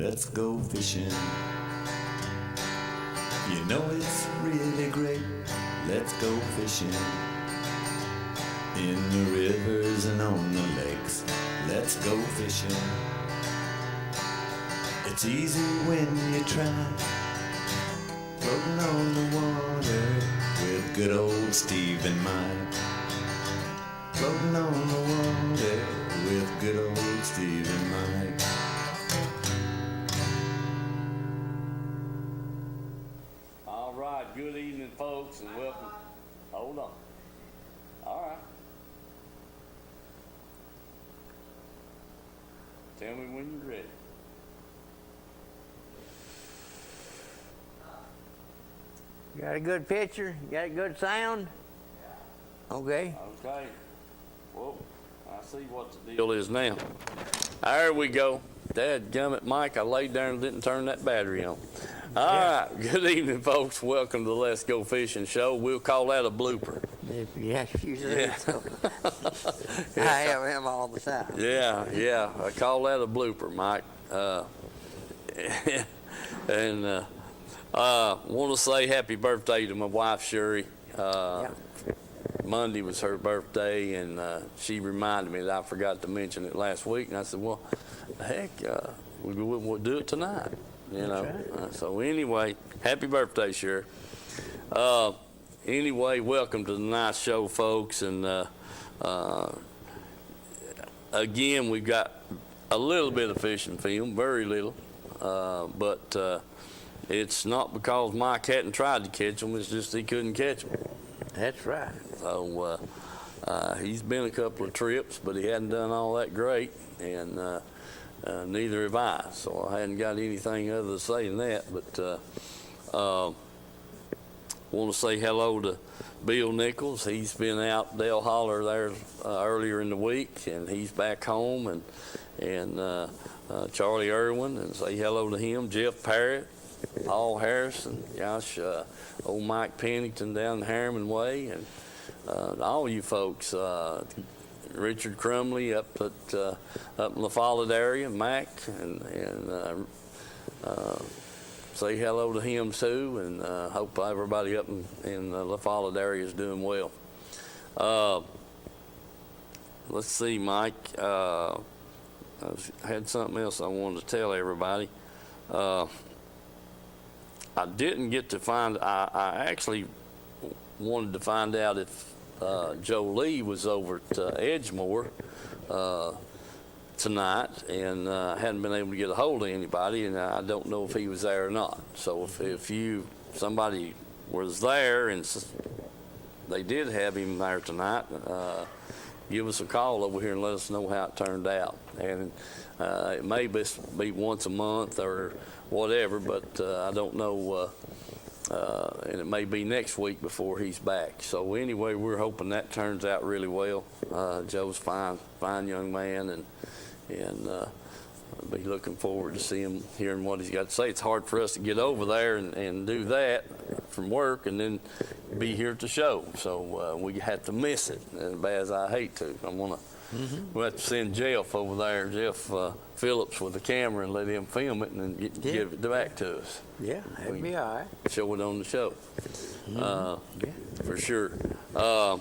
let's go fishing. You know it's really great, let's go fishing. In the rivers and on the lakes, let's go fishing. It's easy when you try, floating on the water with good old Steve and Mike. Floating on the water with good old Steve and Mike. All right, good evening, folks, and welcome. Hold on. All right. Tell me when you're ready. You got a good picture? You got a good sound? Okay. Okay. Whoa, I see what the deal is now. There we go. Dadgummit, Mike, I laid there and didn't turn that battery on. All right, good evening, folks. Welcome to the Let's Go Fishing Show. We'll call that a blooper. Yes, you say Yeah. so. I have him all the time. Yeah, I call that a blooper, Mike. And want to say happy birthday to my wife, Sherry. Monday was her birthday, and she reminded me that I forgot to mention it last week. And I said, well, heck, we'll do it tonight, you know. Right. So anyway, happy birthday, Sherry. Anyway, welcome to the nice show, folks. And again, we've got a little bit of fishing film, very little, but it's not because Mike hadn't tried to catch them, it's just he couldn't catch them. That's right. So he's been a couple of trips, but he hadn't done all that great, and neither have I. So I hadn't got anything other to say than that. But want to say hello to Bill Nichols. He's been out Dale Holler there earlier in the week, and he's back home. And Charlie Irwin, and say hello to him. Jeff Parrott, Paul Harrison, gosh, old Mike Pennington down the Harriman Way, and all you folks, Richard Crumley up in La Follette area, Mac, and say hello to him too, and hope everybody up in the La Follette area is doing well. Let's see, Mike. I had something else I wanted to tell everybody. I didn't get to find, I actually wanted to find out if Joe Lee was over at Edgemore tonight, and hadn't been able to get a hold of anybody, and I don't know if he was there or not. So if somebody was there and they did have him there tonight, give us a call over here and let us know how it turned out. And it may be once a month or whatever, but I don't know, and it may be next week before he's back. So anyway, we're hoping that turns out really well. Joe's fine young man, and be looking forward to hearing what he's got to say. It's hard for us to get over there and do that from work and then be here at the show, so we have to miss it, as bad as I hate to. We'll have to send Jeff over there, Jeff Phillips, with the camera and let him film it and then give it back to us. Yeah, that'd be all right. Show it on the show. For sure. I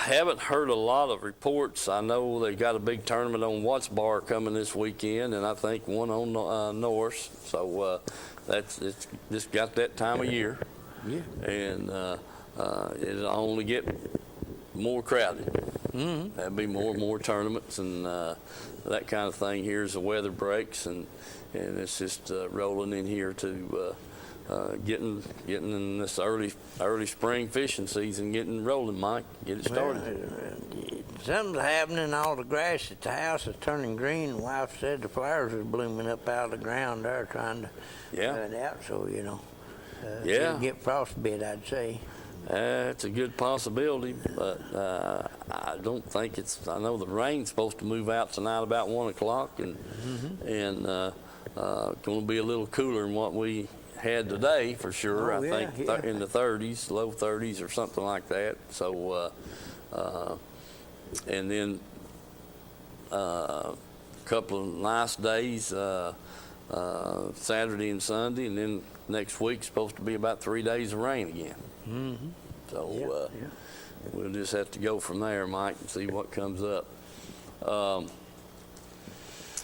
haven't heard a lot of reports. I know they got a big tournament on Watts Bar coming this weekend, and I think one on Norse. So it's just got that time of year. Yeah. And it'll only get more crowded. There'll be more and more tournaments and that kind of thing here as the weather breaks, and it's just rolling in here to getting in this early spring fishing season, getting rolling, Mike. Get it started. Well, something's happening. All the grass at the house is turning green. The wife said the flowers are blooming up out of the ground there, trying to cut it out. So it'll get frostbite, I'd say. It's a good possibility, but I don't think it's. I know the rain's supposed to move out tonight about 1 o'clock, and going to be a little cooler than what we had today for sure. I think in the 30s, low 30s or something like that. So, and then couple of nice days, Saturday and Sunday, and then next week's supposed to be about 3 days of rain again. Mm-hmm. So we'll just have to go from there, Mike, and see what comes up.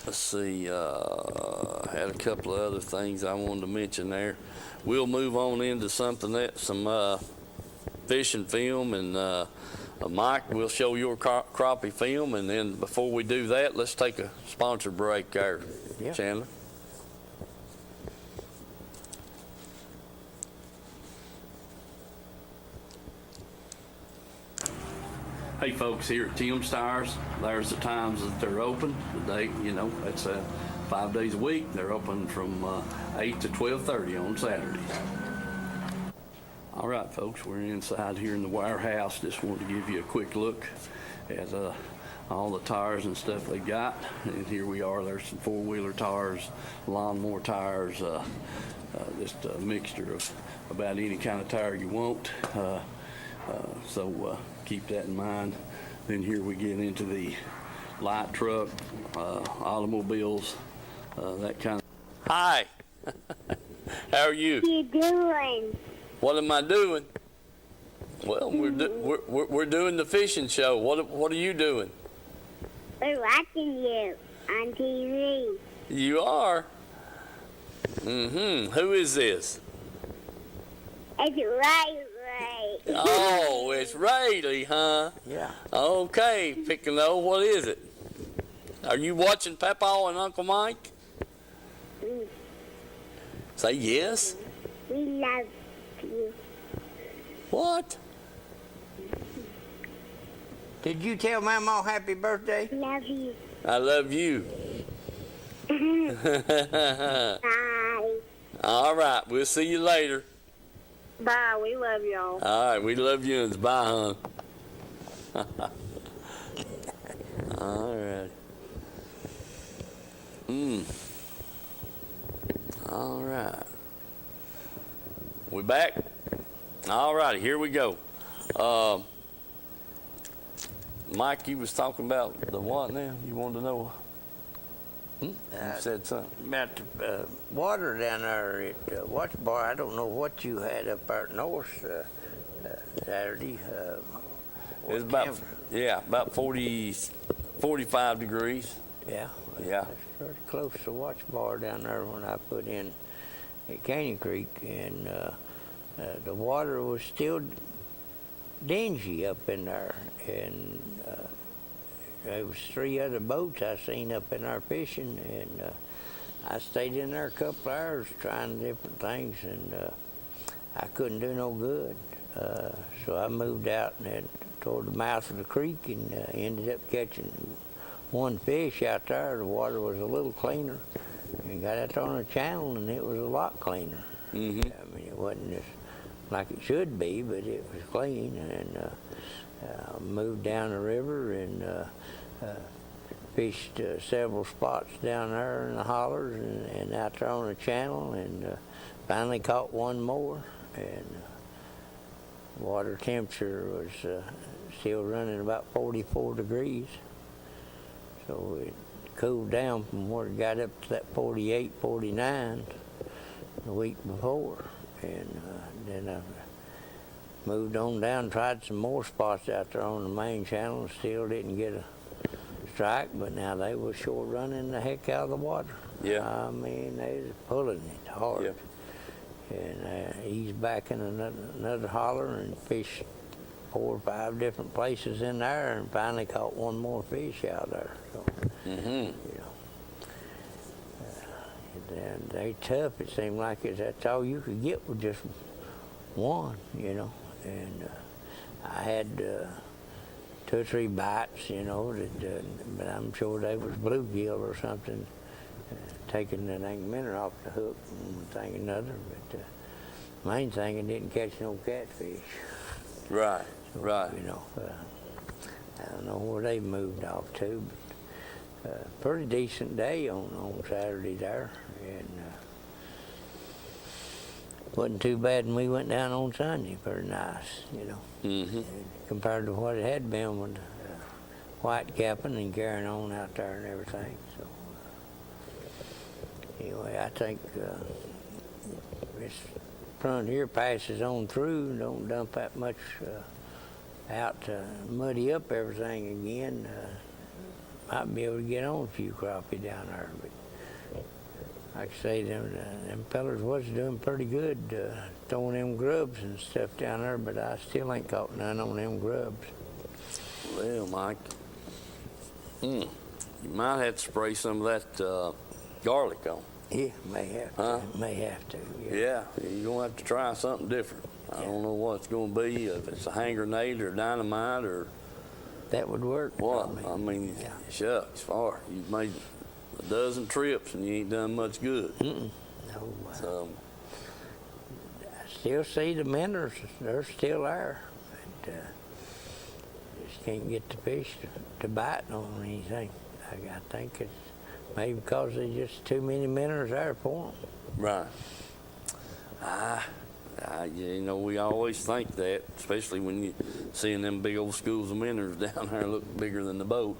Let's see, I had a couple of other things I wanted to mention there. We'll move on into something else, some fishing film, and Mike, we'll show your crappie film, and then before we do that, let's take a sponsor break there, Chandler. Hey folks, here at Tim's Tires, there's the times that they're open. They, that's 5 days a week. They're open from 8 to 12:30 on Saturdays. All right, folks, we're inside here in the warehouse. Just wanted to give you a quick look at all the tires and stuff they got. And here we are. There's some four-wheeler tires, lawnmower tires, just a mixture of about any kind of tire you want. So keep that in mind. Then here we get into the light truck, automobiles, that kind of. Hi. How are you? What you doing? What am I doing? Well, we're doing the fishing show. What are you doing? We're watching you on TV. You are? Mm-hmm. Who is this? It's Ray. Oh, it's Rayleigh, huh? Yeah. Okay, Piccolo, what is it? Are you watching Papa and Uncle Mike? Mm. Say yes. We love you. What? Did you tell Mama happy birthday? Love you. I love you. Bye. All right, we'll see you later. Bye. We love y'all. All right, we love you and bye, hon. All right. All right. We back? All righty, here we go. Mike, you was talking about the what now? You wanted to know? You said something. About the water down there at Watch Bar. I don't know what you had up there north Saturday. It was about 45 degrees. Yeah. Yeah. That's pretty close to Watch Bar down there when I put in at Canyon Creek, and the water was still dingy up in there, and there was 3 other boats I seen up in there fishing, and I stayed in there a couple hours trying different things, and I couldn't do no good. So I moved out and toward the mouth of the creek, and ended up catching one fish out there. The water was a little cleaner, and got out on the channel, and it was a lot cleaner. Mm-hmm. I mean, it wasn't as like it should be, but it was clean, and moved down the river and fished several spots down there in the hollers and out there on the channel, and finally caught one more, and water temperature was still running about 44 degrees, so it cooled down from where it got up to that 48, 49 the week before, and then I moved on down, tried some more spots out there on the main channel, still didn't get a strike, but now they were sure running the heck out of the water. Yeah. I mean, they was pulling it hard. Yeah. And eased back in another holler and fished 4 or 5 different places in there, and finally caught one more fish out there. So, Mm-hmm. And they tough. It seemed like that's all you could get with just one, And I had 2 or 3 bites, but I'm sure they was bluegill or something, taking the minnow off the hook and one thing another. But main thing, I didn't catch no catfish. Right, So, right. I don't know where they moved off to, but pretty decent day on Saturday there, and wasn't too bad when we went down on Sunday. Pretty nice, Mm-hmm. and compared to what it had been when white capping and carrying on out there and everything. So anyway, I think this front here passes on through. Don't dump that much out to muddy up everything again. Might be able to get on a few crappie down there, but like I say, them fellers was doing pretty good throwing them grubs and stuff down there, but I still ain't caught none on them grubs. Well, Mike, you might have to spray some of that garlic on. Yeah, may have to. May have to. Yeah, you're gonna have to try something different. I don't know what it's gonna be. If it's a hand grenade or dynamite or that would work. What? I mean, shucks, you've made a dozen trips and you ain't done much good. No. So, I still see the minnows. They're still there. But, just can't get the fish to bite on anything. I think it's maybe because there's just too many minnows there for them. Right. You know, we always think that, especially when you seeing them big old schools of minnows down there look bigger than the boat.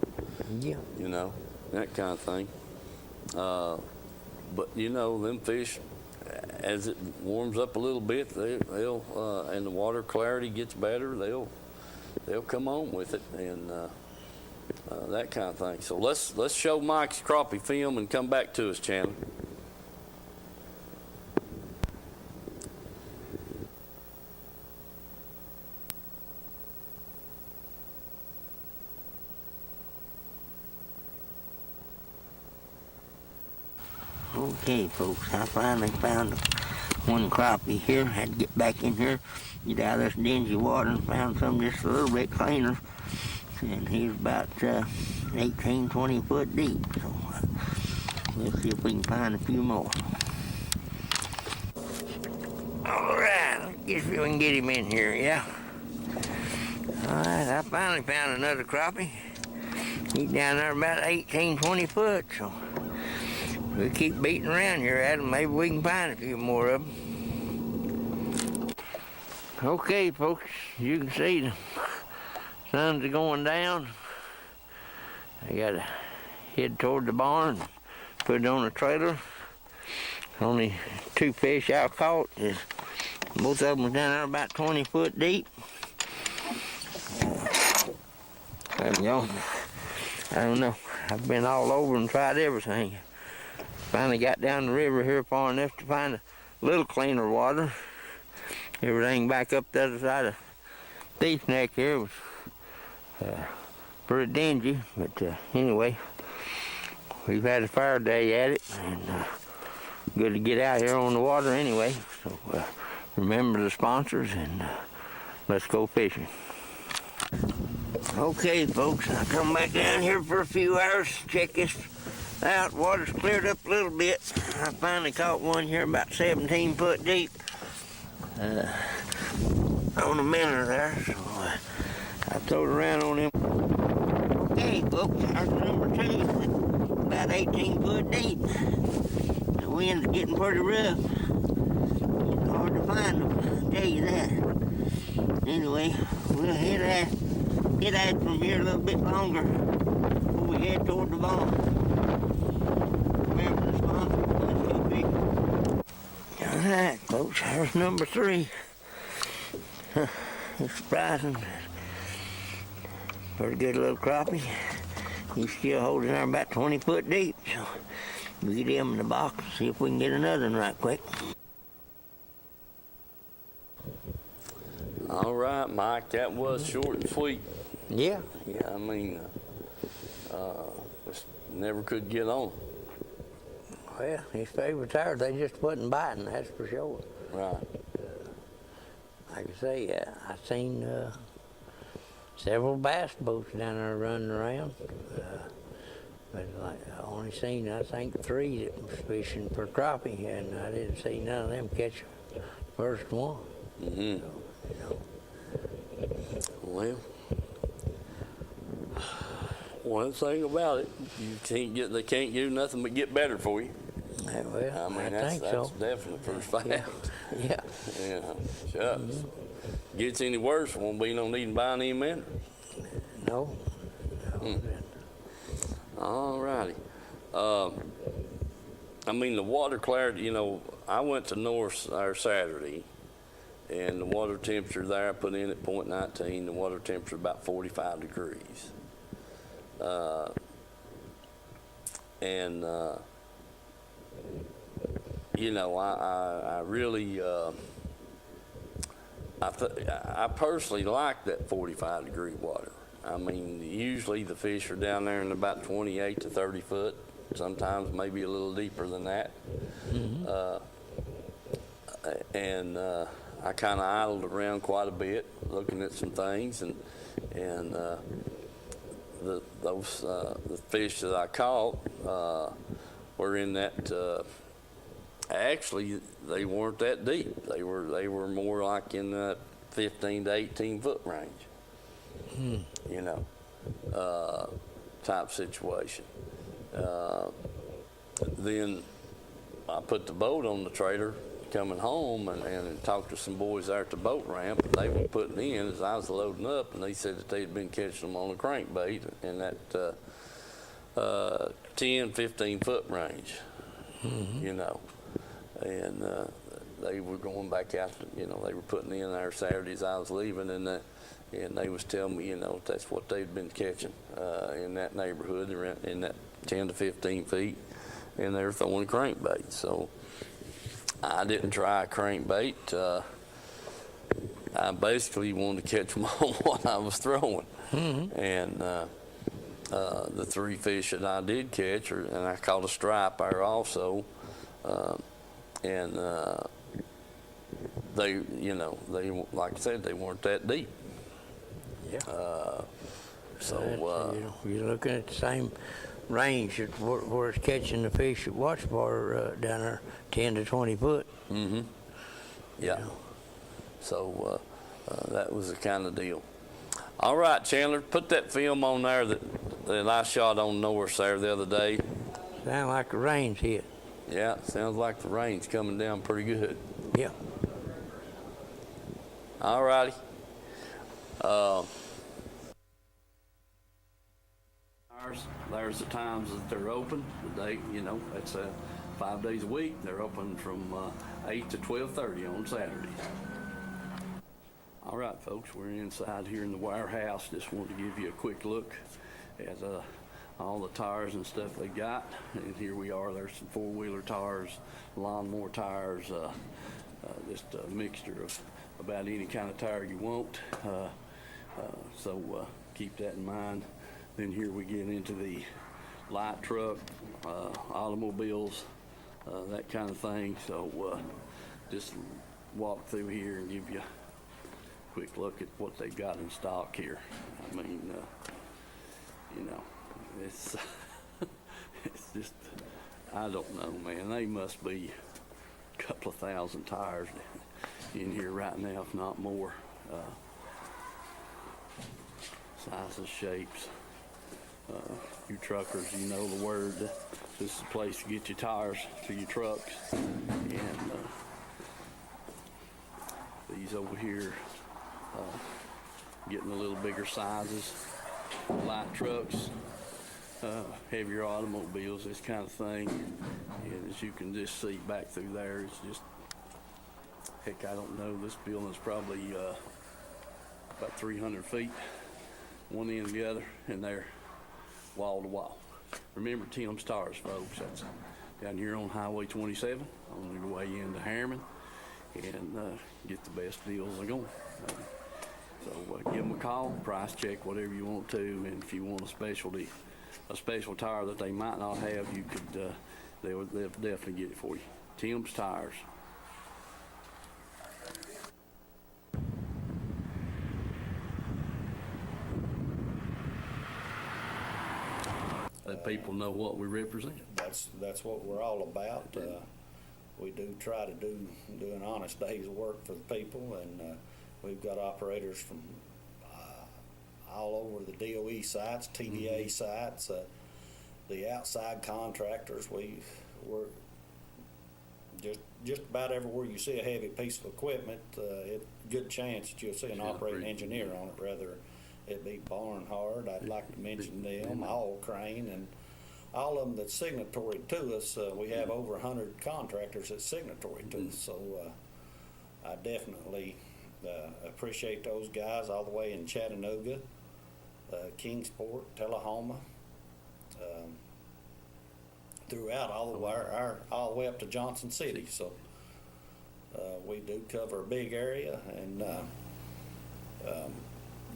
Yeah. You know, that kind of thing. But you know, them fish, as it warms up a little bit, they'll and the water clarity gets better, they'll come on with it and that kind of thing. So let's show Mike's crappie film and come back to us, Chandler. Okay, folks, I finally found one crappie here. Had to get back in here, get out of this dingy water, and found some just a little bit cleaner. And he's about 18, 20 foot deep. So we'll see if we can find a few more. All right, let's see if we can get him in here, yeah? All right, I finally found another crappie. He's down there about 18, 20 foot, so we'll keep beating around here at him. Maybe we can find a few more of them. Okay, folks, you can see the sun's going down. I got to head toward the barn, put it on a trailer. Only two fish I caught. Both of them was down there about 20 foot deep. There we go. I don't know. I've been all over and tried everything. Finally got down the river here far enough to find a little cleaner water. Everything back up the other side of Thief Neck here was pretty dingy, but anyway, we've had a fair day at it, and good to get out here on the water anyway. So remember the sponsors, and let's go fishing. Okay, folks, I come back down here for a few hours, check this out. Water's cleared up a little bit. I finally caught one here about 17 foot deep on a minnow there, so I threw it around on him. Okay, folks, there's number two, about 18 foot deep. The wind's getting pretty rough. It's hard to find them, I'll tell you that. Anyway, we'll head out from here a little bit longer before we head toward the barn. Remember the sponsor, let's go fishing. All right, folks, there's number three. It's surprising. Pretty good little crappie. He's still holding there about 20 foot deep, so we'll get him in the box and see if we can get another one right quick. All right, Mike, that was short and sweet. Yeah. Yeah, I mean, just never could get on. Well, his favorite tires, they just wasn't biting, that's for sure. Right. Like I say, I seen several bass boats down there running around. But like, I only seen, I think, 3 that was fishing for crappie, and I didn't see none of them catch the first one. Mm-hmm. So, you know. Well, one thing about it, they can't do nothing but get better for you. Well, I mean, I think so. That's definitely first fact. Yeah. Yeah. Yeah, shucks. Mm-hmm. Gets any worse, won't be no need to buy any minnows. No. All righty. I mean, the water clarity, you know, I went to North our Saturday, and the water temperature there, I put in at .19, the water temperature about 45 degrees. You know, I really, I personally like that 45 degree water. I mean, usually the fish are down there in about 28 to 30 foot, sometimes maybe a little deeper than that. I kind of idled around quite a bit, looking at some things, and the fish that I caught were in that. Actually, they weren't that deep. They were more like in that 15 to 18 foot range. You know, type situation. Then I put the boat on the trailer coming home and talked to some boys there at the boat ramp, and they were putting in as I was loading up, and they said that they'd been catching them on a crankbait in that 10, 15 foot range. You know. And they were going back out, you know, they were putting in there Saturdays I was leaving, and they was telling me, you know, that's what they'd been catching in that neighborhood, in that 10 to 15 feet, and they were throwing crankbait. So I didn't try a crankbait. I basically wanted to catch them on what I was throwing. And the three fish that I did catch, and I caught a striper also, and they, you know, they, like I said, they weren't that deep. Yeah. So you're looking at the same range where it's catching the fish at Watch Bar down there, 10 to 20 foot. Yeah. You know. So that was the kind of deal. All right, Chandler, put that film on there that I shot on Norris there the other day. Sound like the rain's hit. Yeah, sounds like the rain's coming down pretty good. Yeah. All righty. There's the times that they're open. The day, you know, that's 5 days a week. They're open from 8 to 12:30 on Saturdays. All right, folks, we're inside here in the warehouse. Just wanted to give you a quick look at all the tires and stuff they got. And here we are. There's some four-wheeler tires, lawnmower tires, just a mixture of about any kind of tire you want. So keep that in mind. Then here we get into the light truck, automobiles, that kind of thing. So just walk through here and give you a quick look at what they've got in stock here. I mean, you know, it's it's just, I don't know, man. They must be a couple of thousand tires in here right now, if not more. Sizes, shapes. You truckers, you know the word. This is the place to get your tires for your trucks. And these over here, getting a little bigger sizes, light trucks, heavier automobiles, this kind of thing. And as you can just see back through there, it's just, heck, I don't know, this building's probably about 300 feet, one end to the other, and they're wall to wall. Remember Tim's Tires, folks. That's down here on Highway 27 on your way into Harriman, and get the best deals they're going. So give them a call, price check, whatever you want to, and if you want a special tire that they might not have, you could, they'll definitely get it for you. Tim's Tires. Let people know what we represent. That's what we're all about. We do try to do an honest day's work for the people, and we've got operators from all over the DOE sites, TVA sites, the outside contractors. We're just about everywhere you see a heavy piece of equipment, good chance that you'll see an operating engineer on it, whether it'd be Barnhart. I'd like to mention them, All Crane, and all of them that's signatory to us. We have over 100 contractors that's signatory to us, so I definitely appreciate those guys all the way in Chattanooga, Kingsport, Tullahoma, throughout all the way up to Johnson City. So we do cover a big area, and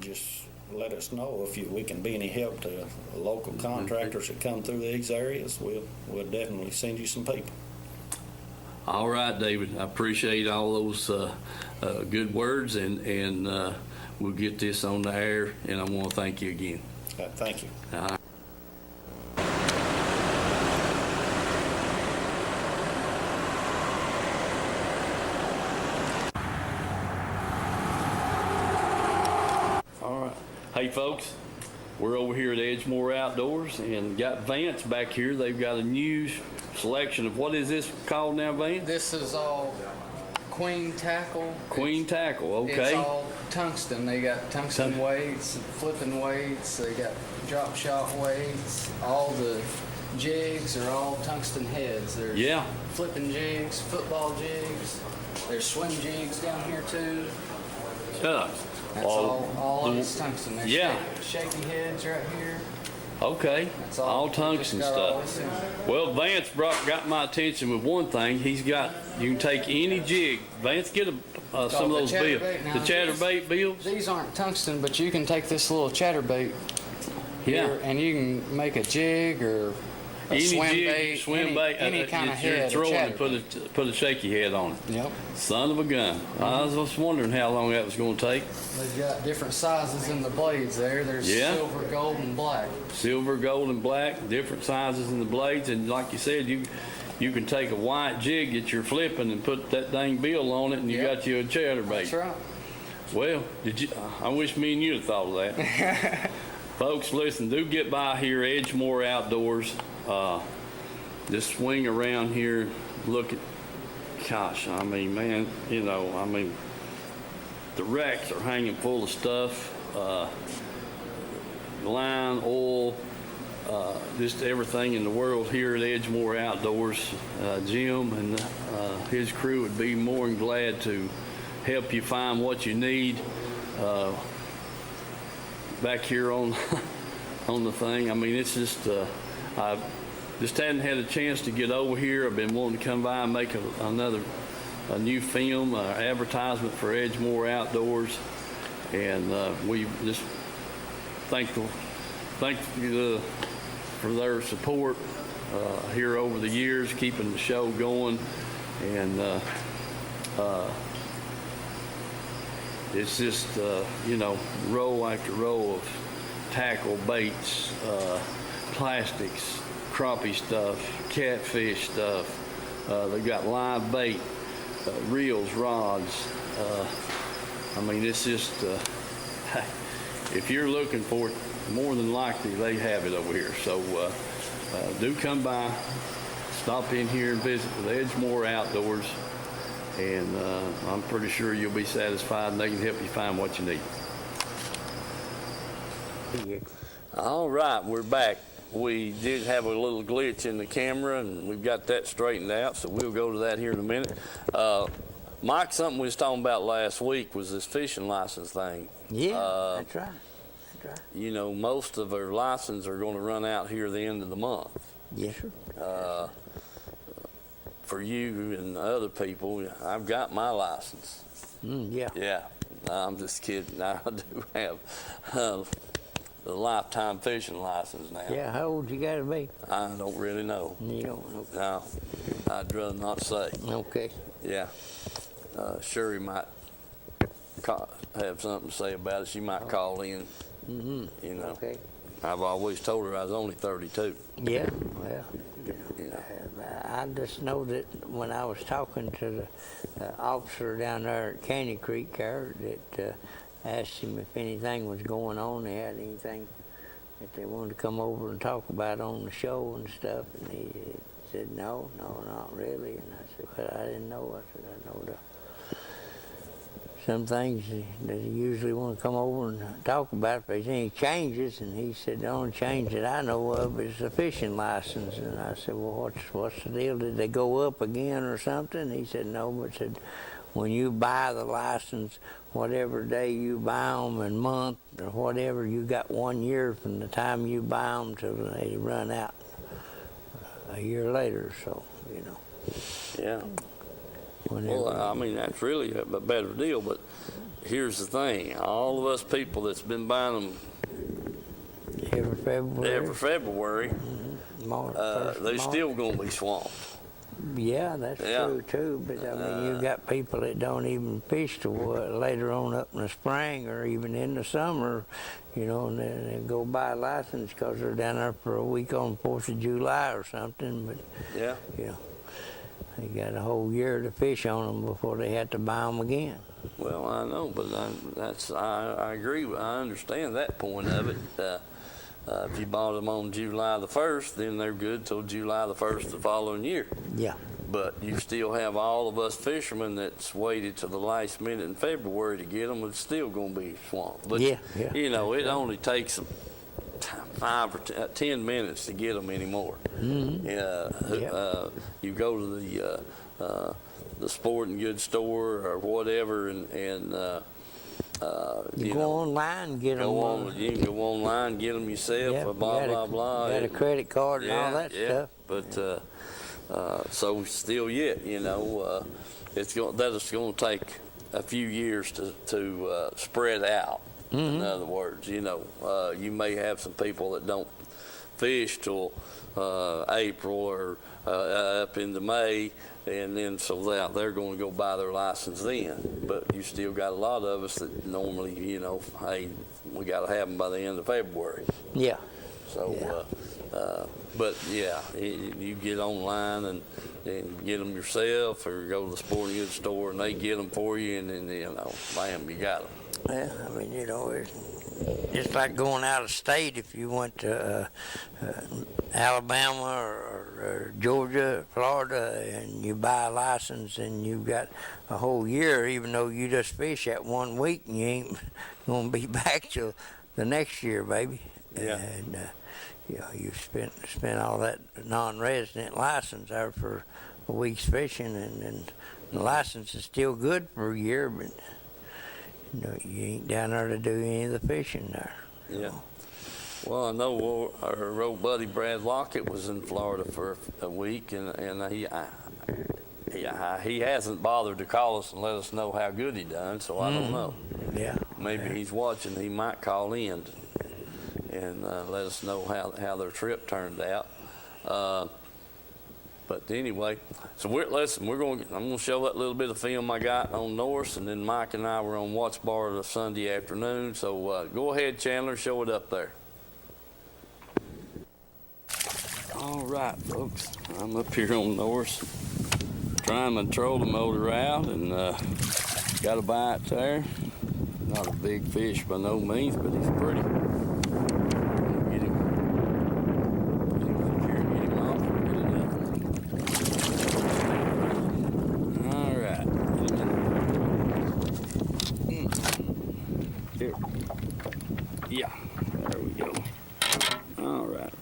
just let us know if we can be any help to local contractors that come through these areas. We'll definitely send you some people. All right, David. I appreciate all those good words, and we'll get this on the air. And I want to thank you again. Thank you. Hey folks, we're over here at Edgemore Outdoors and got Vance back here. They've got a new selection of, what is this called now, Vance? This is all queen tackle. Queen tackle, okay. It's all tungsten. They got tungsten weights, flipping weights. They got drop shot weights. All the jigs are all tungsten heads. There's flipping jigs, football jigs. There's swim jigs down here too. That's all it's tungsten. There's shaky heads right here. Okay, that's all tungsten stuff. Well, Vance got my attention with one thing. You can take any jig. Vance, get some of those bills. The chatterbait bills? These aren't tungsten, but you can take this little chatterbait here and you can make a jig or a swim bait, any kind of head. Throw it and put a shaky head on it. Yep. Son of a gun. I was just wondering how long that was going to take. They've got different sizes in the blades there. There's silver, gold, and black. Silver, gold, and black, different sizes in the blades. And like you said, you can take a white jig that you're flipping and put that dang bill on it, and you got you a chatterbait. That's right. Well, I wish me and you had thought of that. Folks, listen, do get by here, Edgemore Outdoors. Just swing around here, look at, gosh, I mean, man, the racks are hanging full of stuff, line, oil, just everything in the world here at Edgemore Outdoors. Jim and his crew would be more than glad to help you find what you need back here on the thing. I mean, it's just I just hadn't had a chance to get over here. I've been wanting to come by and make a new film, advertisement for Edgemore Outdoors, and we just thankful for their support here over the years, keeping the show going, and it's just row after row of tackle, baits, plastics, crappie stuff, catfish stuff. They've got live bait, reels, rods. I mean, it's just, if you're looking for it, more than likely they have it over here. So do come by, stop in here and visit with Edgemore Outdoors, and I'm pretty sure you'll be satisfied and they can help you find what you need. All right, we're back. We did have a little glitch in the camera, and we've got that straightened out, so we'll go to that here in a minute. Mike, something we was talking about last week was this fishing license thing. Yeah, that's right. You know, most of our licenses are going to run out here at the end of the month. Yes, sir. For you and other people, I've got my license. Yeah. Yeah, I'm just kidding. I do have the lifetime fishing license now. Yeah, how old you got to be? I don't really know. You don't know? No, I'd rather not say. Okay. Yeah. Sherry might have something to say about it. She might call in. Mm-hmm. You know. Okay. I've always told her I was only 32. Yeah, well, I just know that when I was talking to the officer down there at Candy Creek there, that asked him if anything was going on, they had anything that they wanted to come over and talk about on the show and stuff, and he said, no, not really. And I said, well, I didn't know. I said, I know the some things that he usually want to come over and talk about if there's any changes. And he said the only change that I know of is the fishing license. And I said, well, what's the deal? Did they go up again or something? He said no, but said when you buy the license, whatever day you buy them and month or whatever, you got 1 year from the time you buy them till they run out a year later. So, you know. Yeah. Whenever. Well, I mean, that's really a better deal, but here's the thing. All of us people that's been buying them every February, they're still going to be swamped. Yeah, that's true too. But I mean, you got people that don't even fish till later on up in the spring or even in the summer, you know, and then they go buy a license because they're down there for a week on 4th of July or something. But yeah, you know, they got a whole year to fish on them before they have to buy them again. Well, I know, but I agree. I understand that point of it. If you bought them on July the 1st, then they're good till July the 1st the following year. Yeah. But you still have all of us fishermen that's waited to the last minute in February to get them. It's still going to be swamped. But, you know, it only takes 5 or 10 minutes to get them anymore. Mm-hmm. You go to the sporting goods store or whatever, and you go online and get them. You can go online, get them yourself. Blah. Got a credit card and all that stuff. But so still yet, you know, that's going to take a few years to spread out. Mm-hmm. In other words, you know, you may have some people that don't fish till April or up into May, and then so they're going to go buy their license then. But you still got a lot of us that normally, you know, hey, we got to have them by the end of February. Yeah. So, but yeah, you get online and get them yourself, or go to the sporting goods store and they get them for you, and then, you know, bam, you got them. Yeah, I mean, you know, it's like going out of state. If you went to Alabama or Georgia, or Florida, and you buy a license and you've got a whole year, even though you just fish that 1 week, and you ain't going to be back till the next year, baby. Yeah. And you know, you spent all that non-resident license there for a week's fishing, and the license is still good for a year, but you know, you ain't down there to do any of the fishing there. Yeah. Well, I know our old buddy Brad Lockett was in Florida for a week, and he hasn't bothered to call us and let us know how good he done, so I don't know. Yeah. Maybe he's watching. He might call in and let us know how their trip turned out. But anyway, so I'm going to show that little bit of film I got on Norse, and then Mike and I were on Watch Bar the Sunday afternoon. So go ahead, Chandler, show it up there. All right, folks, I'm up here on Norse, trying my trolling motor out, and got a bite there. Not a big fish by no means, but he's pretty. Get him up here and get him off and get another one. All right, get him in. Here. Yeah, there we go. All right.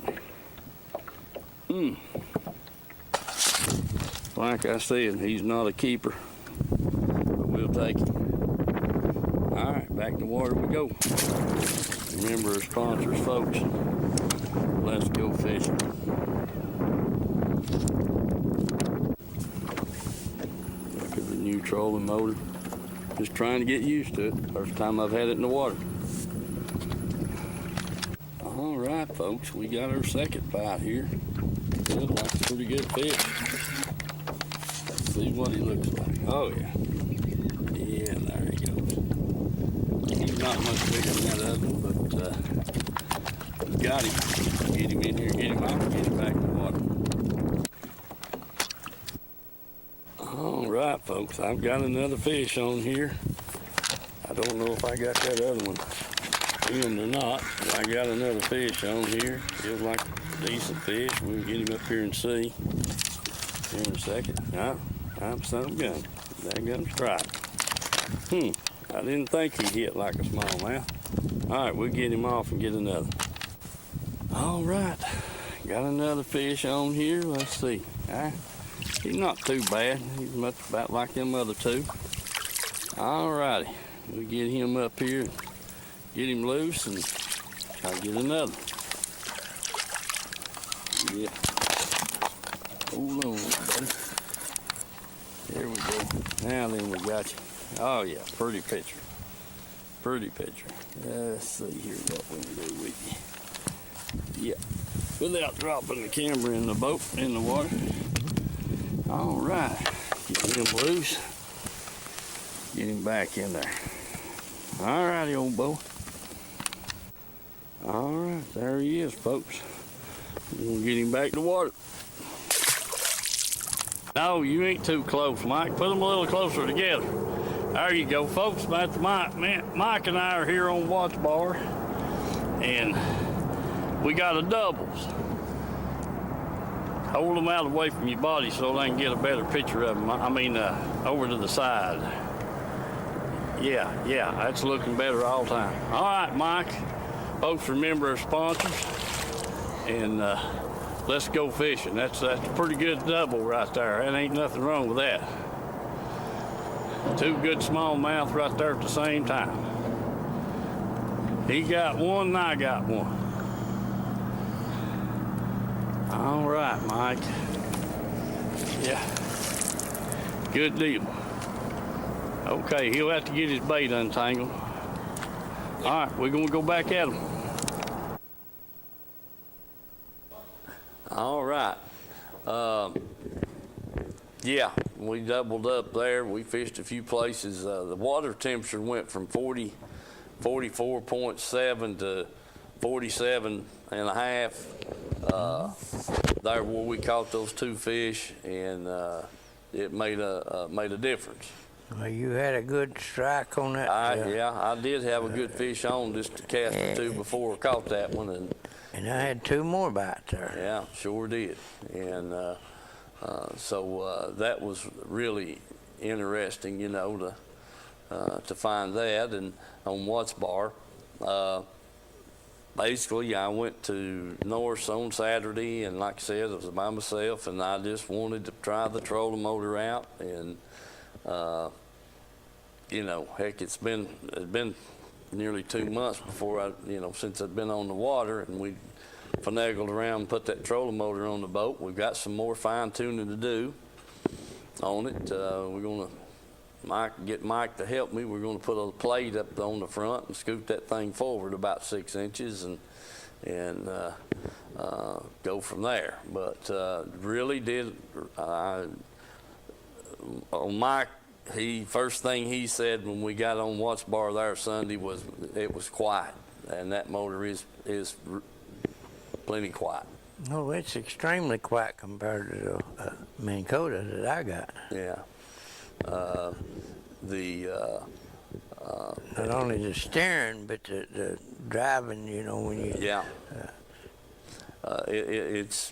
Like I said, he's not a keeper, but we'll take him. All right, back in the water we go. Remember our sponsors, folks. Let's go fishing. Look at the new trolling motor. Just trying to get used to it. First time I've had it in the water. All right, folks, we got our second bite here. Feels like a pretty good fish. Let's see what he looks like. Oh, yeah. Yeah, there he goes. He's not much bigger than that other one, but got him. Get him in here, get him out, get him back in the water. All right, folks, I've got another fish on here. I don't know if I got that other one in or not, but I got another fish on here. Feels like a decent fish. We'll get him up here and see here in a second. I'm son of a gun. That gun's strike. I didn't think he hit like a smallmouth. All right, we'll get him off and get another. All right, got another fish on here. Let's see. He's not too bad. He's much about like them other two. All righty, we'll get him up here, get him loose, and try to get another. Yeah. Hold on, buddy. There we go. Now then, we got you. Oh yeah, pretty picture. Pretty picture. Let's see here what we can do with you. Yeah, without dropping the camera in the boat, in the water. All right, get him loose. Get him back in there. All righty, old boy. All right, there he is, folks. We're gonna get him back to water. No, you ain't too close, Mike. Put them a little closer together. There you go, folks. That's Mike. Mike and I are here on Watts Bar, and we got a doubles. Hold them out away from your body so they can get a better picture of them. I mean, over to the side. Yeah, that's looking better all the time. All right, Mike. Folks, remember our sponsors, and let's go fishing. That's a pretty good double right there. There ain't nothing wrong with that. Two good smallmouth right there at the same time. He got one and I got one. All right, Mike. Yeah. Good deal. Okay, he'll have to get his bait untangled. All right, we're going to go back at him. All right. Yeah, we doubled up there. We fished a few places. The water temperature went from 44.7 to 47 and a half. There where we caught those two fish, and it made a difference. Well, you had a good strike on that. Yeah, I did have a good fish on just to cast the two before I caught that one, and I had two more bites there. Yeah, sure did, and so that was really interesting, you know, to find that. And on Watts Bar, basically I went to Norse on Saturday, and like I said, I was by myself, and I just wanted to try the trolling motor out, and you know, heck, it's been nearly 2 months before since I'd been on the water, and we finagled around and put that trolling motor on the boat. We've got some more fine tuning to do on it. We're gonna get Mike to help me. We're gonna put a plate up on the front and scoot that thing forward about 6 inches and go from there. But really did on Mike. First thing he said when we got on Watts Bar there Sunday was it was quiet, and that motor is plenty quiet. Oh, it's extremely quiet compared to the Minn Kota that I got. Yeah. Not only the steering, but the driving. You know when you. Yeah. It's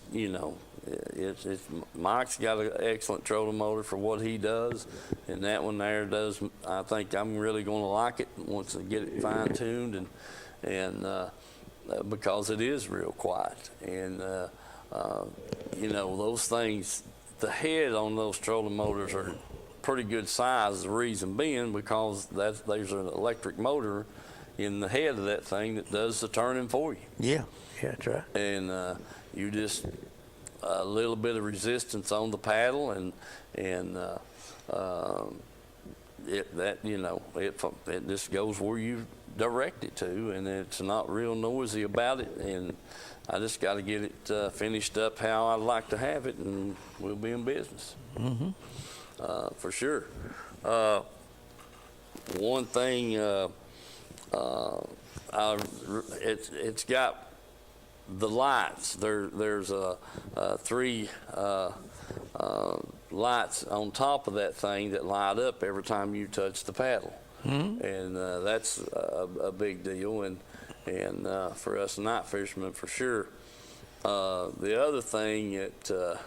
Mike's got an excellent trolling motor for what he does, and that one there does. I think I'm really going to like it once I get it fine tuned, and because it is real quiet, and those things. The head on those trolling motors are pretty good size. The reason being because there's an electric motor in the head of that thing that does the turning for you. Yeah, that's right. And you just a little bit of resistance on the paddle, and it just goes where you direct it to, and it's not real noisy about it. And I just got to get it finished up how I'd like to have it, and we'll be in business. Mm-hmm. For sure. One thing, it's got the lights. There's three lights on top of that thing that light up every time you touch the paddle. Mm-hmm. And that's a big deal, and for us night fishermen for sure. The other thing that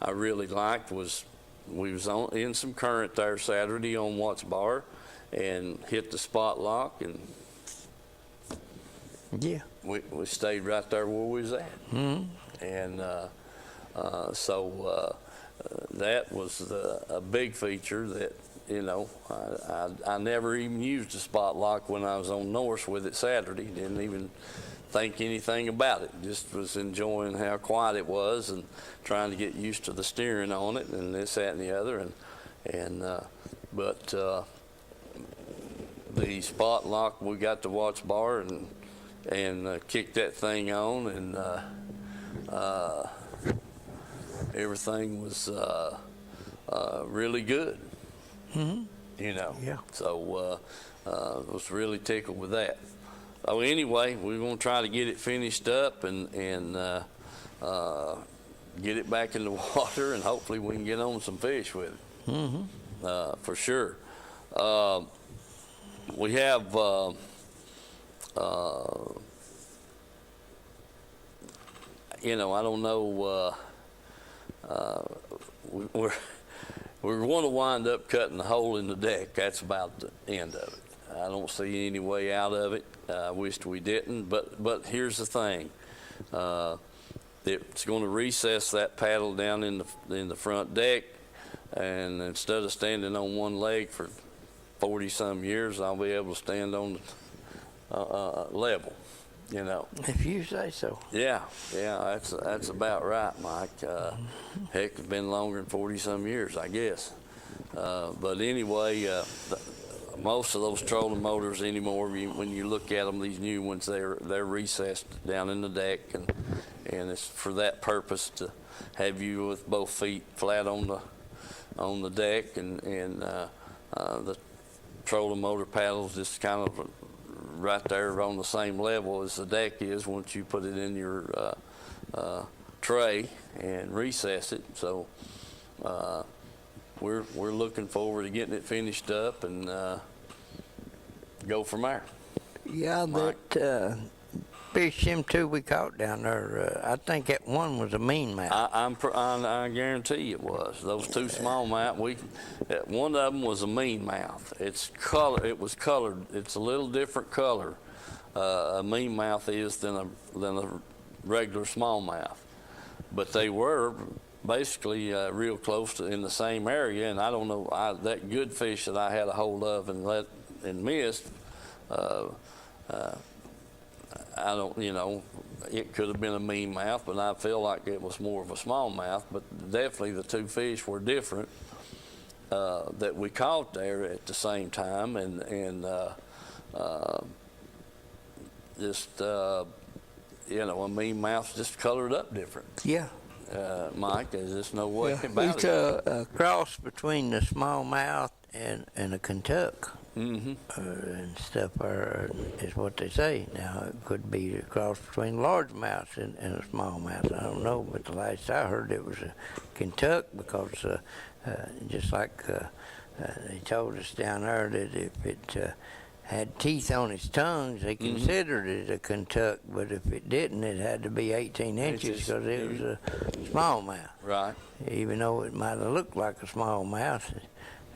I really liked was we was in some current there Saturday on Watts Bar, and hit the spot lock, and Yeah. we stayed right there where we was at. And so that was a big feature that, you know, I never even used a spot lock when I was on Norse with it Saturday. Didn't even think anything about it. Just was enjoying how quiet it was and trying to get used to the steering on it and this, that, and the other. But the spot lock, we got to watch bar and kick that thing on, and everything was really good. You know. Yeah. So was really tickled with that. So anyway, we're gonna try to get it finished up and get it back in the water, and hopefully we can get on some fish with it. For sure. We have you know, I don't know. We're going to wind up cutting a hole in the deck. That's about the end of it. I don't see any way out of it. I wished we didn't, but here's the thing. It's going to recess that paddle down in the front deck, and instead of standing on one leg for 40-some years, I'll be able to stand on level, you know. If you say so. Yeah, that's about right, Mike. Heck, it's been longer than 40-some years, I guess. But anyway, most of those trolling motors anymore, when you look at them, these new ones, they're recessed down in the deck, and it's for that purpose, to have you with both feet flat on the deck, and the trolling motor paddles just kind of right there on the same level as the deck is once you put it in your tray and recess it. So we're looking forward to getting it finished up and go from there. Yeah, that fish, them two we caught down there, I think that one was a mean-mouth. I guarantee it was. Those two smallmouth, one of them was a mean-mouth. It was colored. It's a little different color, a mean-mouth is than a regular smallmouth. But they were basically real close to in the same area, and I don't know, that good fish that I had a hold of and missed, I don't, you know, it could have been a mean mouth, but I feel like it was more of a smallmouth. But definitely the two fish were different that we caught there at the same time, and just you know, a mean mouth just colored up different. Yeah. Mike, there's just no way about It's it. a cross between the smallmouth and a Kentuck. And stuff is what they say. Now, it could be a cross between largemouth and a smallmouth. I don't know, but the last I heard it was a Kentuck, because just like they told us down there that if it had teeth on its tongues, they considered it a Kentuck, but if it didn't, it had to be 18 inches because it was a smallmouth. Right. Even though it might have looked like a smallmouth,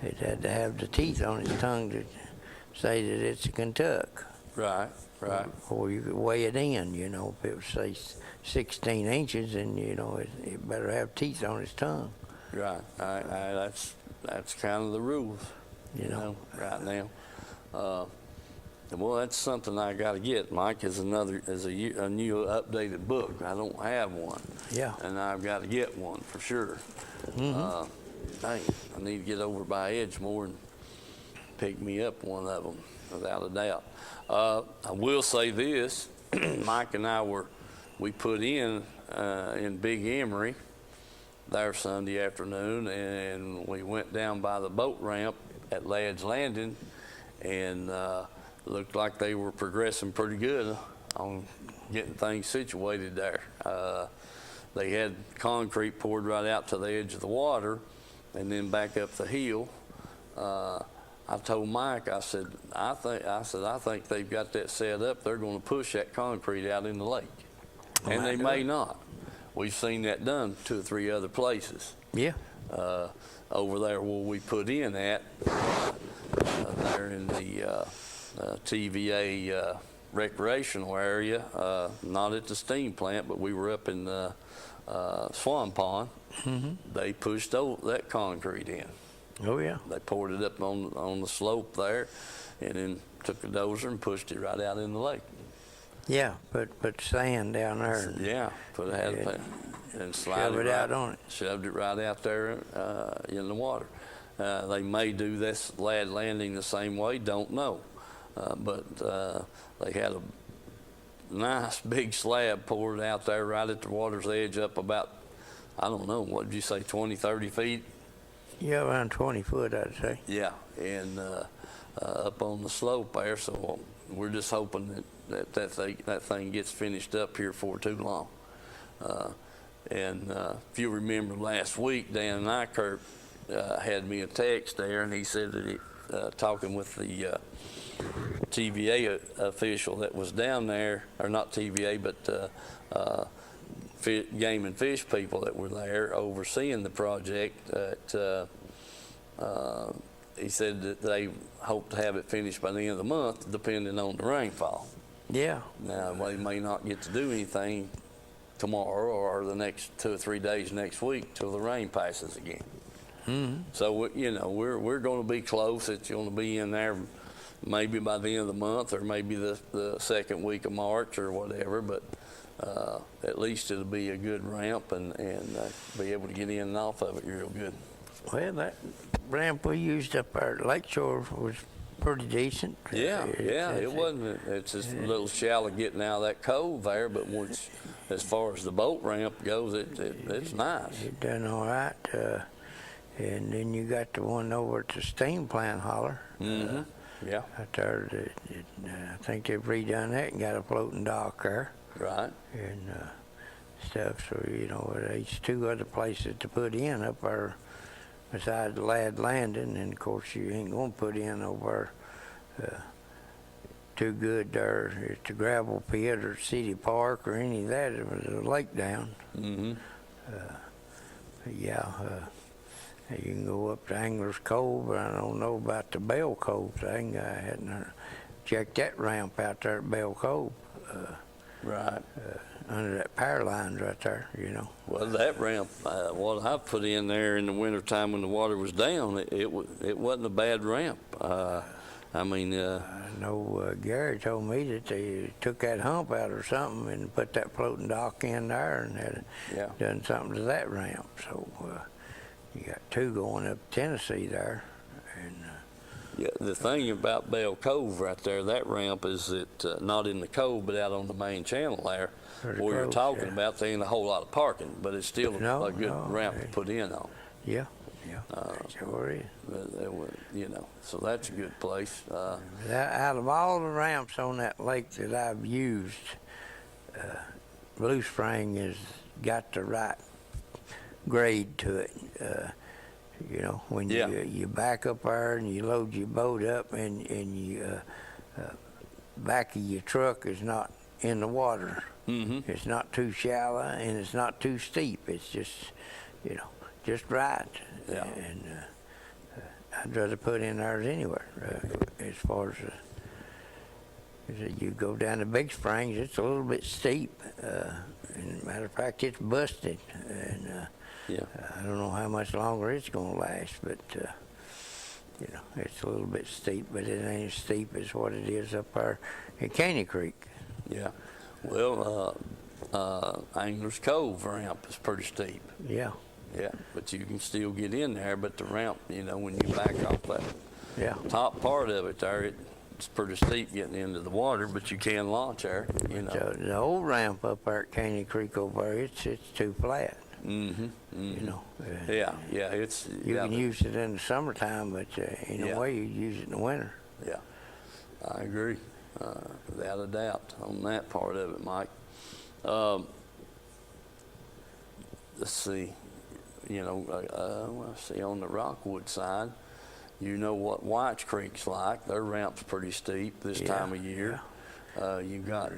it had to have the teeth on its tongue to say that it's a Kentuck. Right. Or you could weigh it in, you know. If it was, say, 16 inches, then, you know, it better have teeth on its tongue. Right. That's kind of the rules, You know. right now. Well, that's something I got to get, Mike, is a new updated book. I don't have one. Yeah. And I've got to get one for sure. Dang, I need to get over by Edgemore and pick me up one of them, without a doubt. I will say this, Mike and I we put in Big Emery there Sunday afternoon, and we went down by the boat ramp at Ladd's Landing, and looked like they were progressing pretty good on getting things situated there. They had concrete poured right out to the edge of the water, and then back up the hill. I told Mike, I said, I think they've got that set up. They're going to push that concrete out in the lake, and they may not. We've seen that done 2 or 3 other places. Yeah. Over there where we put in at, there in the TVA recreational area, not at the steam plant, but we were up in Swan Pond. They pushed that concrete in. Oh, yeah. They poured it up on the slope there, and then took a dozer and pushed it right out in the lake. Yeah, put sand down there. Yeah, and Shove it out on it. Shoved it right out there in the water. They may do this lad landing the same way, don't know. But they had a nice big slab poured out there right at the water's edge up about, I don't know, what did you say, 20, 30 feet? Yeah, around 20 foot, I'd say. Yeah, and up on the slope there, so we're just hoping that thing gets finished up here for too long. And if you remember last week, Dan Nykerk had me a text there, and he said that talking with the TVA official that was down there, or not TVA, but game and fish people that were there overseeing the project, he said that they hope to have it finished by the end of the month, depending on the rainfall. Yeah. Now, they may not get to do anything tomorrow or the next 2 or 3 days next week till the rain passes again. So, you know, we're going to be close. It's going to be in there maybe by the end of the month, or maybe the second week of March or whatever, but at least it'll be a good ramp and be able to get in and off of it real good. Well, that ramp we used up our lakeshore was pretty decent. Yeah, it wasn't. It's just a little shallow getting out of that cove there, but once, as far as the boat ramp goes, it's nice. It done all right. And then you got the one over at the steam plant holler. Yeah. Out there, I think they've redone that and got a floating dock there. Right. And stuff. So, you know, there's 2 other places to put in up there besides the Lad Landing. And, of course, you ain't going to put in over too good there at the gravel pit or City Park or any of that. It was a lake down. You can go up to Angler's Cove, but I don't know about the Bell Cove thing. I hadn't checked that ramp out there at Bell Cove. Right. Under that power lines right there, you know. Well, that ramp, what I put in there in the wintertime when the water was down, it wasn't a bad ramp. I mean... I know Gary told me that they took that hump out or something and put that floating dock in there and had done something to that ramp. So you got 2 going up Tennessee there. And yeah, the thing about Bell Cove right there, that ramp is not in the cove, but out on the main channel there, where you're talking about. There ain't a whole lot of parking, but it's still a good ramp to put in on. Yeah, sure is. You know, so that's a good place. Out of all the ramps on that lake that I've used, Blue Spring has got the right grade to it. You know, when you back up there and you load your boat up and you back of your truck is not in the water. It's not too shallow and it's not too steep. It's just, you know, just right. Yeah. And I'd rather put in ours anywhere. As far as you go down to Big Springs, it's a little bit steep. And matter of fact, it's busted. And I don't know how much longer it's going to last, but you know, it's a little bit steep, but it ain't as steep as what it is up there at Caney Creek. Yeah. Well, Angler's Cove ramp is pretty steep. Yeah. Yeah, but you can still get in there, but the ramp, you know, when you back off that top part of it there, it's pretty steep getting into the water, but you can launch there, you know. The old ramp up there at Caney Creek over there, it's too flat. You know. Yeah, it's... You can use it in the summertime, but in a way you use it in the winter. Yeah, I agree, without a doubt on that part of it, Mike. Let's see, you know, let's see, on the Rockwood side, you know what White's Creek's like. Their ramp's pretty steep this time of year. You got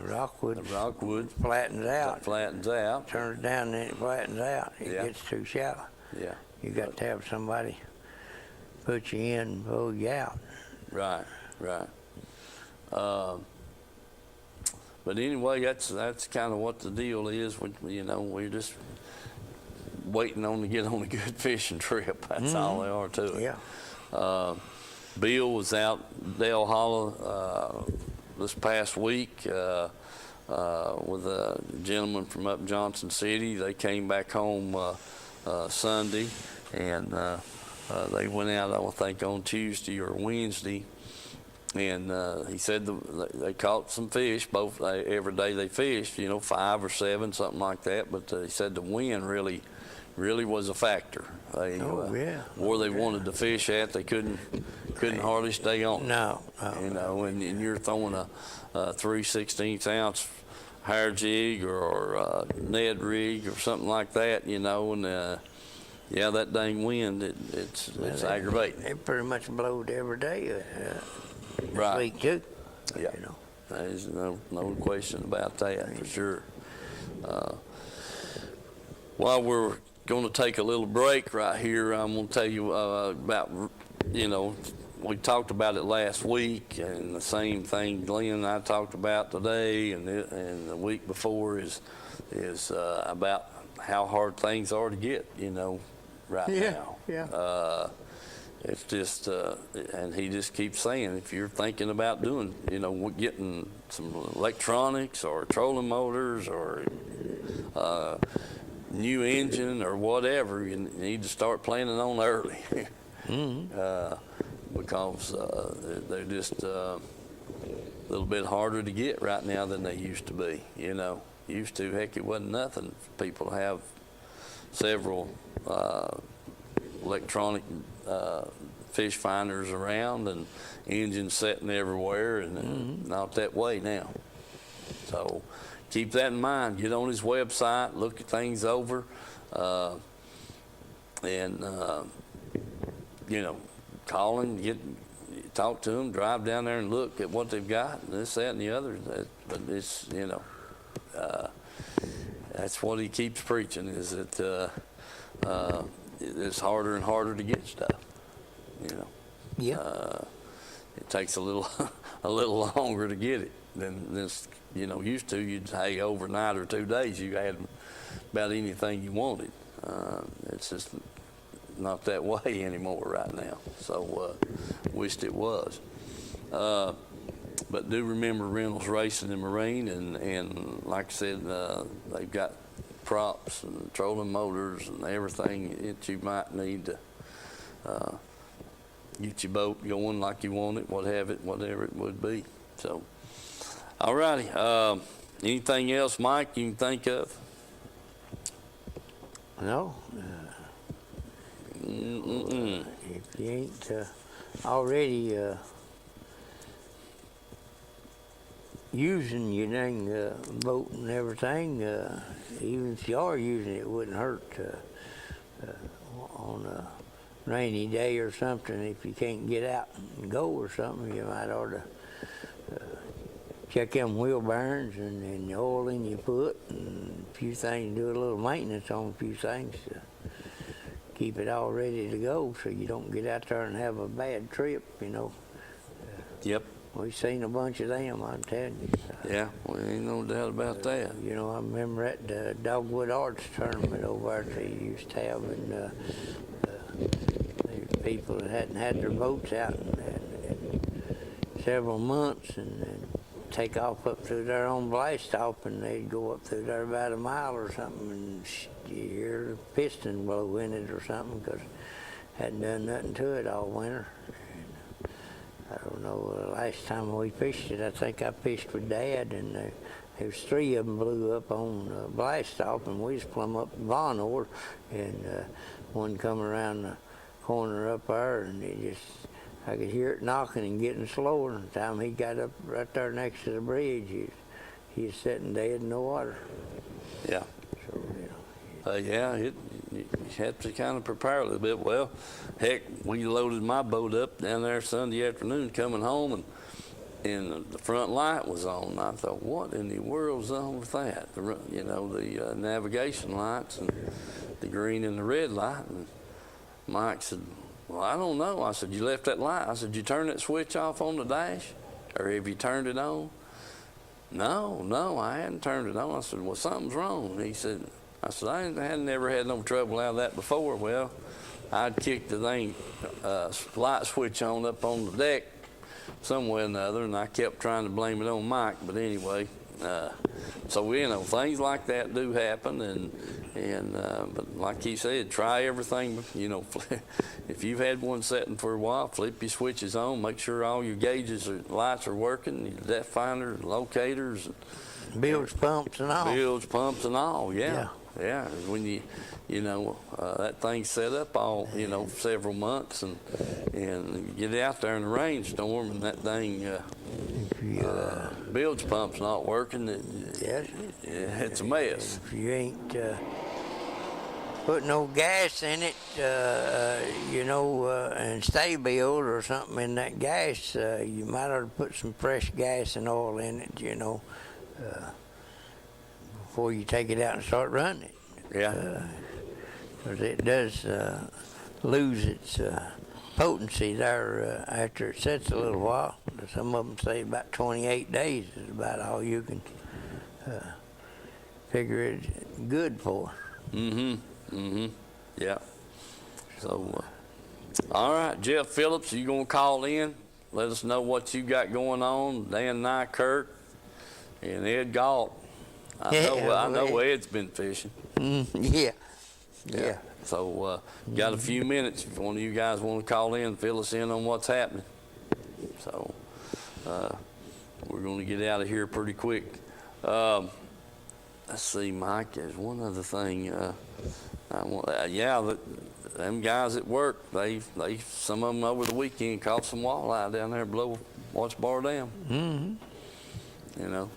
Rockwood. Rockwood Flattens out. Flattens out. Turns down and it flattens out. It gets too shallow. Yeah. You got to have somebody put you in and pull you out. Right. But anyway, that's kind of what the deal is. We're just waiting on to get on a good fishing trip. That's all there are to it. Yeah. Bill was out Dale Hollow this past week with a gentleman from up Johnson City. They came back home Sunday, and they went out, I think, on Tuesday or Wednesday. And he said they caught some fish every day they fished, 5 or 7, something like that. But he said the wind really was a factor. Where they wanted to fish at, they couldn't hardly stay on. No. And you're throwing a 3/16 ounce hair jig or Ned rig or something like that, and that dang wind, it's aggravating. It pretty much blowed every day. Right. Week too. Yeah. There's no question about that, for sure. While we're going to take a little break right here, I'm going to tell you about, we talked about it last week, and the same thing Glenn and I talked about today and the week before is about how hard things are to get, right now. Yeah. It's just, and he just keeps saying, if you're thinking about doing, getting some electronics or trolling motors or new engine or whatever, you need to start planning on early. Because they're just a little bit harder to get right now than they used to be. Used to, heck, it wasn't nothing for people to have several electronic fish finders around and engines sitting everywhere, and not that way now. So keep that in mind. Get on his website, look at things over, and call him, talk to him, drive down there and look at what they've got, and this, that, and the other. But it's that's what he keeps preaching, is that it's harder and harder to get stuff. Yeah. It takes a little longer to get it than this. Used to, you'd overnight or 2 days you had about anything you wanted. It's just not that way anymore right now. So wished it was. But do remember Reynolds Racing and Marine, and like I said, they've got props and trolling motors and everything that you might need to get your boat going like you want it, whatever it would be. So, all righty. Anything else, Mike, you can think of? No. If you ain't already using your dang boat and everything, even if you are using it, it wouldn't hurt on a rainy day or something. If you can't get out and go or something, you might ought to check them wheel bearings and the oiling you put, and a few things, do a little maintenance on a few things to keep it all ready to go, so you don't get out there and have a bad trip, Yep. We've seen a bunch of them, I'm telling you. Yeah, well, ain't no doubt about that. I remember at the Dogwood Arts tournament over there, they used to have, and the people that hadn't had their boats out in several months, and take off up through there on blast off, and they'd go up through there about a mile or something, and you hear the piston blow in it or something, because hadn't done nothing to it all winter. I don't know, the last time we fished it, I think I fished with Dad, and there was 3 of them blew up on blast off, and we was plumb up Vonore, and one come around the corner up there, and I could hear it knocking and getting slower. And the time he got up right there next to the bridge, he was sitting dead in the water. Yeah. So, you have to kind of prepare a little bit. Well, heck, we loaded my boat up down there Sunday afternoon coming home, and the front light was on. I thought, what in the world's on with that? The navigation lights and the green and the red light. And Mike said, well, I don't know. I said, you left that light. I said, you turn that switch off on the dash? Or have you turned it on? No, I hadn't turned it on. I said, well, something's wrong. He said, I hadn't never had no trouble out of that before. Well, I'd kicked the thing, light switch on up on the deck somewhere or another, and I kept trying to blame it on Mike. But anyway, so, you know, things like that do happen, but like he said, try everything. You know, if you've had one setting for a while, flip your switches on, make sure all your gauges or lights are working, your depth finder, locators, bilge pumps and all. Yeah. When you know, that thing's set up all, you know, several months, and you get out there in a rainstorm and that thing, bilge pump's not working, it's a mess. If you ain't put no gas in it, you know, and stay build or something in that gas, you might ought to put some fresh gas and oil in it, you know, before you take it out and start running it. Yeah. Because it does lose its potency there after it sets a little while. Some of them say about 28 days is about all you can figure it good for. Yeah. So, all right, Jeff Phillips, you gonna call in? Let us know what you got going on. Dan Nykirk and Ed Galt. I know Ed's been fishing. Yeah. So, got a few minutes if one of you guys want to call in, fill us in on what's happening. So, we're going to get out of here pretty quick. Let's see, Mike, there's one other thing. Them guys at work, they some of them over the weekend caught some walleye down there below Watch Bar Dam. You know,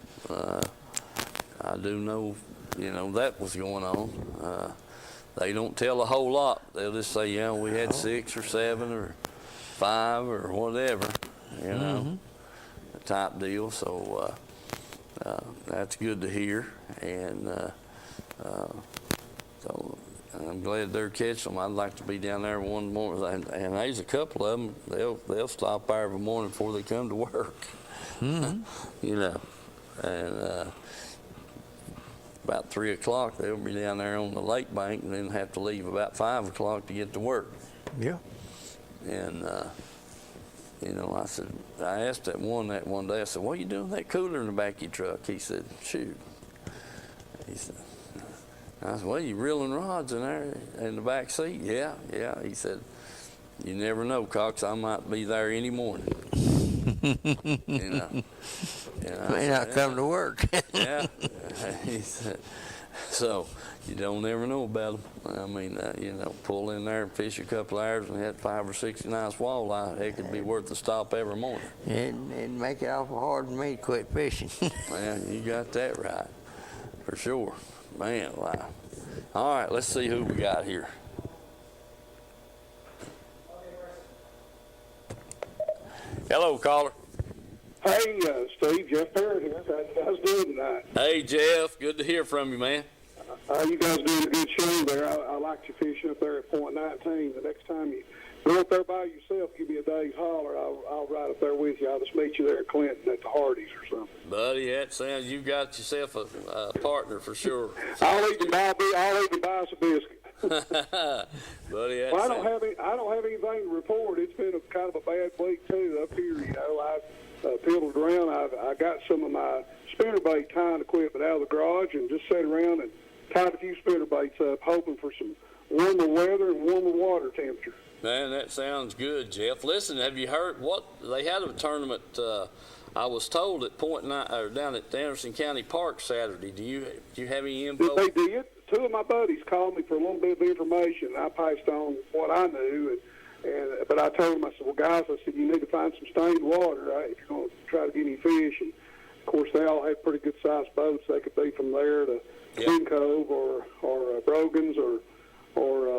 I do know, you know, that was going on. They don't tell a whole lot. They'll just say, you know, we had 6 or 7 or 5 or whatever, you know, type deal. So that's good to hear. And so I'm glad they're catching them. I'd like to be down there one morning. And there's a couple of them, they'll stop there every morning before they come to work. You know, and about 3 o'clock, they'll be down there on the lake bank and then have to leave about 5 o'clock to get to work. Yeah. And, you know, I asked that one day, I said, what are you doing with that cooler in the back of your truck? He said, shoot. He said, I said, well, you reeling rods in there in the back seat? Yeah. He said, you never know, Cox, I might be there any morning. You know. May not come to work. Yeah. He said, so you don't ever know about them. I mean, you know, pull in there and fish a couple hours and have 5 or 6 nice walleye. It could be worth a stop every morning. It'd make it awful hard for me to quit fishing. Yeah, you got that right, for sure. Man, wow. All right, let's see who we got here. Hello, caller. Hey, Steve, Jeff Parrott here. How you guys doing tonight? Hey, Jeff. Good to hear from you, man. You guys doing a good show there. I liked you fishing up there at Point 19. The next time you go up there by yourself, give me a day's holler. I'll ride up there with you. I'll just meet you there at Clinton at the Hardee's or something. Buddy, that sounds you got yourself a partner for sure. I'll even buy some biscuits. Buddy, well, I don't have anything to report. It's been kind of a bad week too up here. You know, I piddled around. I got some of my spinnerbait tying equipment out of the garage and just sat around and tied a few spinnerbaits up, hoping for some warmer weather and warmer water temperature. Man, that sounds good, Jeff. Listen, have you heard what they had a tournament? I was told at down at Anderson County Park Saturday. Do you have any info? They did. 2 of my buddies called me for a little bit of information. I passed on what I knew, but I told them, I said, well, guys, I said, you need to find some stained water if you're going to try to get any fish. And, of course, they all had pretty good-sized boats. They could be from there to Twin Cove or Brogan's or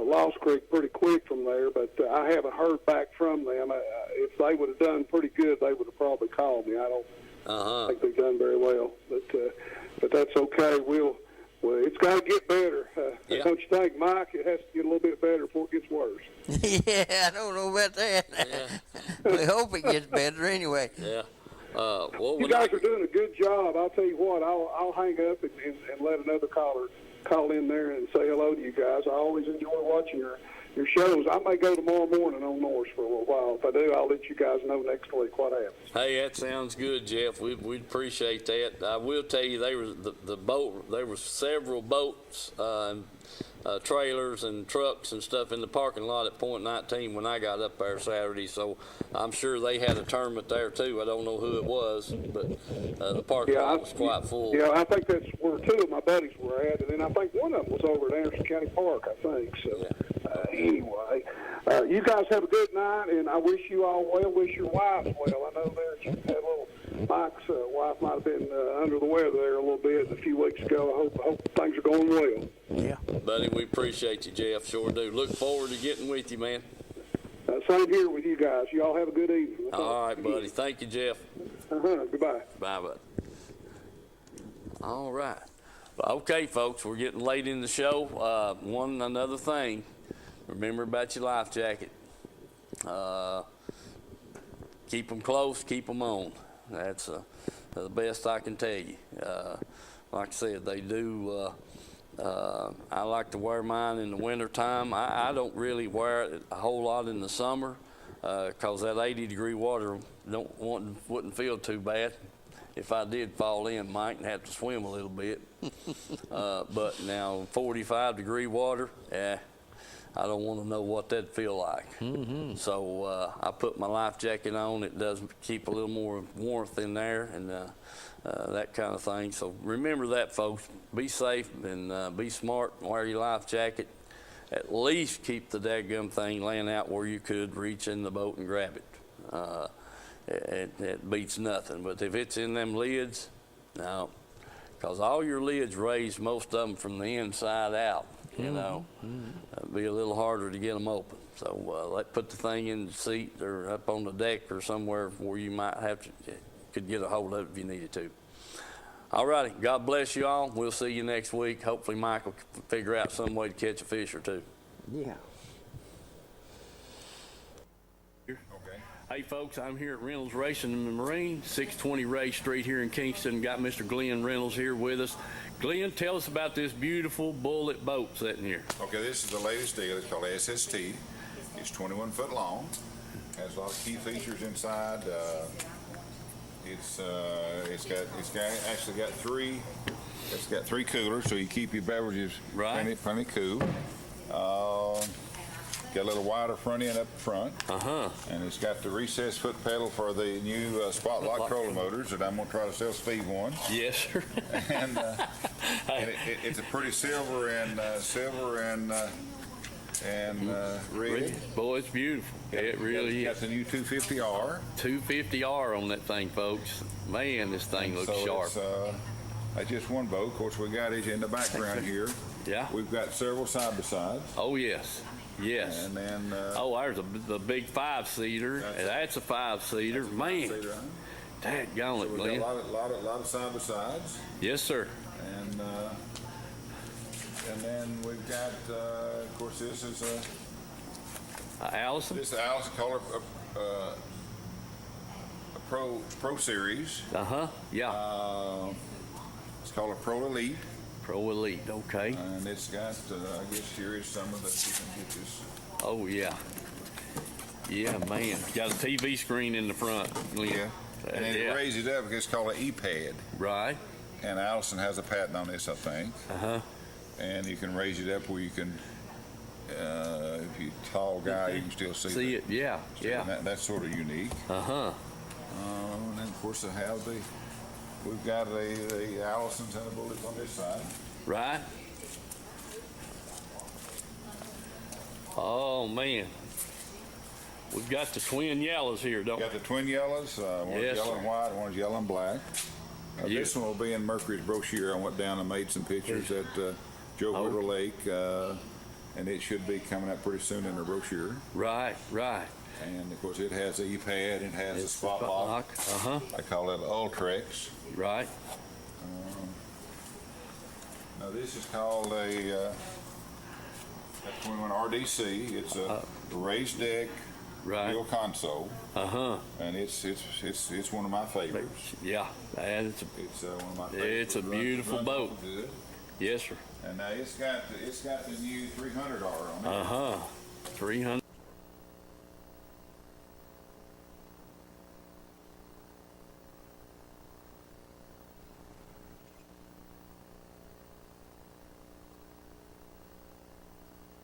Lost Creek pretty quick from there. But I haven't heard back from them. If they would have done pretty good, they would have probably called me. I don't think they've done very well. But that's okay. Well, it's got to get better. don't you think, Mike? It has to get a little bit better before it gets worse. Yeah, I don't know about that. Yeah. We hope it gets better anyway. Yeah. Well, You guys are doing a good job. I'll tell you what, I'll hang up and let another caller call in there and say hello to you guys. I always enjoy watching your shows. I may go tomorrow morning on Norse for a little while. If I do, I'll let you guys know next week what happens. Hey, that sounds good, Jeff. We'd appreciate that. I will tell you, there were several boats, trailers and trucks and stuff in the parking lot at Point 19 when I got up there Saturday. So I'm sure they had a tournament there too. I don't know who it was, but the parking lot was quite full. Yeah, I think that's where two of my buddies were at, and then I think one of them was over at Anderson County Park, I think. So anyway, you guys have a good night, and I wish you all well. Wish your wives well. I know that you had a little. Mike's wife might have been under the weather there a little bit a few weeks ago. I hope things are going well. Yeah. Buddy, we appreciate you, Jeff. Sure do. Look forward to getting with you, man. Same here with you guys. Y'all have a good evening. All right, buddy. Thank you, Jeff. Goodbye. Bye, bud. All right. Okay, folks, we're getting late in the show. Another thing. Remember about your life jacket. Keep them close, keep them on. That's the best I can tell you. Like I said, they do. I like to wear mine in the wintertime. I don't really wear it a whole lot in the summer because that 80-degree water wouldn't feel too bad. If I did fall in, might have to swim a little bit. But now 45-degree water, I don't want to know what that'd feel like. Mm-hmm. So I put my life jacket on. It does keep a little more warmth in there and that kind of thing. So remember that, folks. Be safe and be smart. Wear your life jacket. At least keep the dadgum thing laying out where you could reach in the boat and grab it. It beats nothing. But if it's in them lids, no. Because all your lids raise, most of them from the inside out. You know, it'd be a little harder to get them open. So put the thing in the seat or up on the deck or somewhere where you might could get a hold of it if you needed to. All righty. God bless you all. We'll see you next week. Hopefully Mike will figure out some way to catch a fish or two. Yeah. Hey folks, I'm here at Reynolds Racing and Marine, 620 Ray Street here in Kingston. Got Mr. Glenn Reynolds here with us. Glenn, tell us about this beautiful bullet boat sitting here. Okay, this is the latest deal. It's called SST. It's 21 foot long. Has a lot of key features inside. It's got three coolers, so you keep your beverages plenty cool. Got a little wider front end up front. And it's got the recessed foot pedal for the new spot lock trolling motors that I'm going to try to sell Steve one. Yes, sir. And it's a pretty silver and red. Boy, it's beautiful. It really is. Got the new 250R. 250R on that thing, folks. Man, this thing looks sharp. That's just one boat. Of course, we got it in the background here. Yeah. We've got several side-by-sides. Oh, yes. Yes. And then... there's the big 5-seater. That's a 5-seater. Man. Dadgone it, Glenn. We've got a lot of side-by-sides. Yes, sir. And then we've got, of course, this is Allison. This is the Allison Color Pro Series. Yeah. It's called a Pro Elite. Pro Elite, okay. And it's got, I guess here is some of the pictures. Oh, yeah. Yeah, man. Got a TV screen in the front. Yeah. And it raises it up because it's called an E-pad. Right. And Allison has a patent on this, I think. And you can raise it up where you can, if you're a tall guy, you can still see it. Yeah, yeah. That's sort of unique. And then, of course, we've got the Allisons and the bullets on this side. Right. Oh, man. We've got the twin yellows here, don't we? Got the twin yellows. One's yellow and white, one's yellow and black. This one will be in Mercury's brochure. I went down and made some pictures at Joe River Lake, and it should be coming up pretty soon in the brochure. Right, right. And, of course, it has the E-pad, it has a spot lock. I call it Ultrex. Right. Now, this is called a That's when we went RDC. It's a raised deck, real console. And it's one of my favorites. Yeah, and it's one of my favorites. It's a beautiful boat. Good. Yes, sir. And it's got the new 300R on it. 300.